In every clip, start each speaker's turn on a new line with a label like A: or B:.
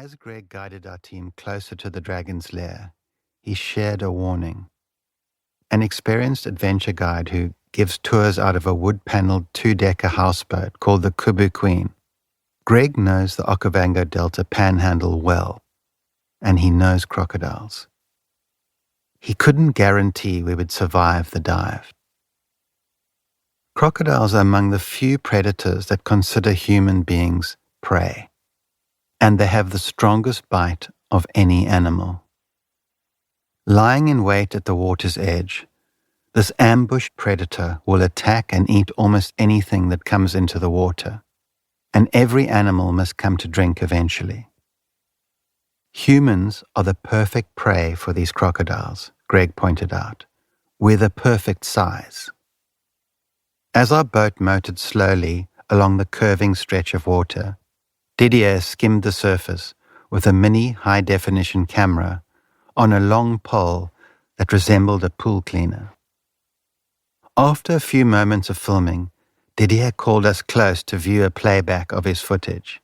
A: As Greg guided our team closer to the dragon's lair, he shared a warning. An experienced adventure guide who gives tours out of a wood-paneled 2-decker houseboat called the Kubu Queen. Greg knows the Okavango Delta panhandle well, and he knows crocodiles. He couldn't guarantee we would survive the dive. Crocodiles are among the few predators that consider human beings prey, and they have the strongest bite of any animal. Lying in wait at the water's edge, this ambushed predator will attack and eat almost anything that comes into the water, and every animal must come to drink eventually. Humans are the perfect prey for these crocodiles, Greg pointed out. We're the perfect size. As our boat motored slowly along the curving stretch of water, Didier skimmed the surface with a mini high-definition camera on a long pole that resembled a pool cleaner. After a few moments of filming, Didier called us close to view a playback of his footage.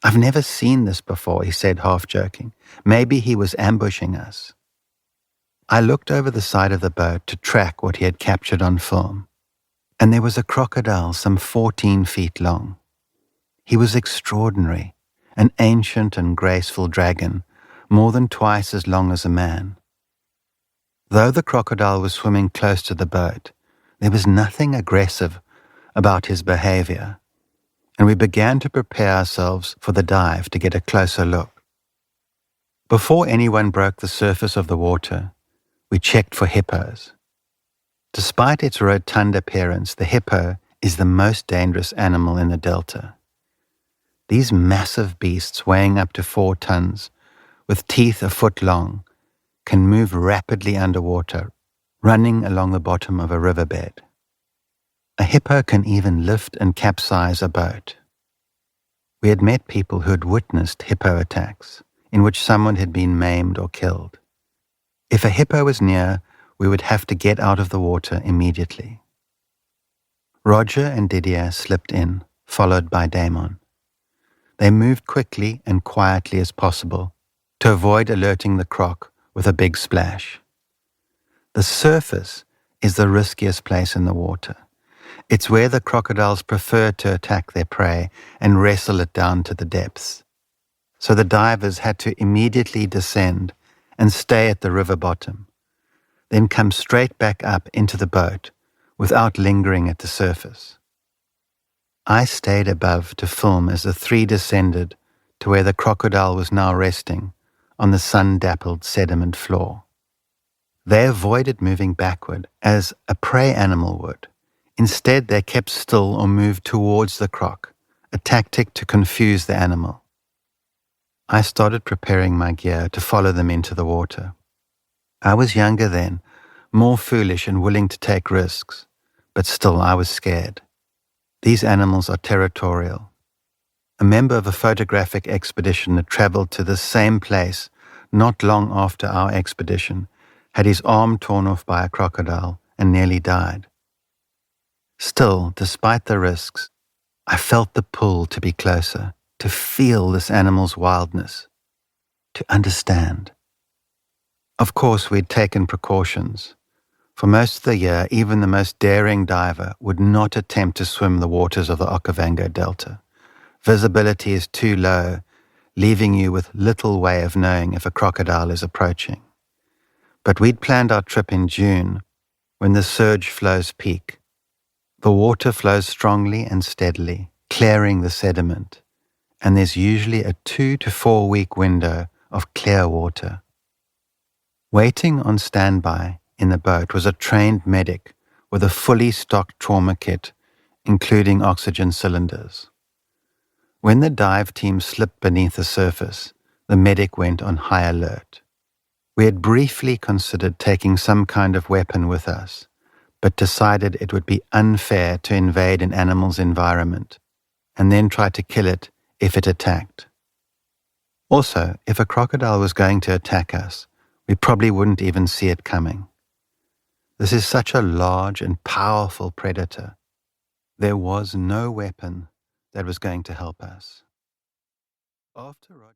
A: "I've never seen this before," he said, half-joking. "Maybe he was ambushing us." I looked over the side of the boat to track what he had captured on film, and there was a crocodile some 14 feet long. He was extraordinary, an ancient and graceful dragon, more than twice as long as a man. Though the crocodile was swimming close to the boat, there was nothing aggressive about his behavior, and we began to prepare ourselves for the dive to get a closer look. Before anyone broke the surface of the water, we checked for hippos. Despite its rotund appearance, the hippo is the most dangerous animal in the delta. These massive beasts, weighing up to 4 tons, with teeth a foot long, can move rapidly underwater, running along the bottom of a riverbed. A hippo can even lift and capsize a boat. We had met people who had witnessed hippo attacks, in which someone had been maimed or killed. If a hippo was near, we would have to get out of the water immediately. Roger and Didier slipped in, followed by Damon. They moved quickly and quietly as possible to avoid alerting the croc with a big splash. The surface is the riskiest place in the water. It's where the crocodiles prefer to attack their prey and wrestle it down to the depths. So the divers had to immediately descend and stay at the river bottom, then come straight back up into the boat without lingering at the surface. I stayed above to film as the 3 descended to where the crocodile was now resting on the sun-dappled sediment floor. They avoided moving backward as a prey animal would. Instead, they kept still or moved towards the croc, a tactic to confuse the animal. I started preparing my gear to follow them into the water. I was younger then, more foolish and willing to take risks, but still I was scared. These animals are territorial. A member of a photographic expedition that traveled to this same place not long after our expedition had his arm torn off by a crocodile and nearly died. Still, despite the risks, I felt the pull to be closer, to feel this animal's wildness, to understand. Of course, we'd taken precautions. For most of the year, even the most daring diver would not attempt to swim the waters of the Okavango Delta. Visibility is too low, leaving you with little way of knowing if a crocodile is approaching. But we'd planned our trip in June, when the surge flows peak. The water flows strongly and steadily, clearing the sediment, and there's usually a 2 to 4 week window of clear water. Waiting on standby in the boat was a trained medic with a fully stocked trauma kit, including oxygen cylinders. When the dive team slipped beneath the surface, the medic went on high alert. We had briefly considered taking some kind of weapon with us, but decided it would be unfair to invade an animal's environment and then try to kill it if it attacked. Also, if a crocodile was going to attack us, we probably wouldn't even see it coming. This is such a large and powerful predator. There was no weapon that was going to help us. After Roger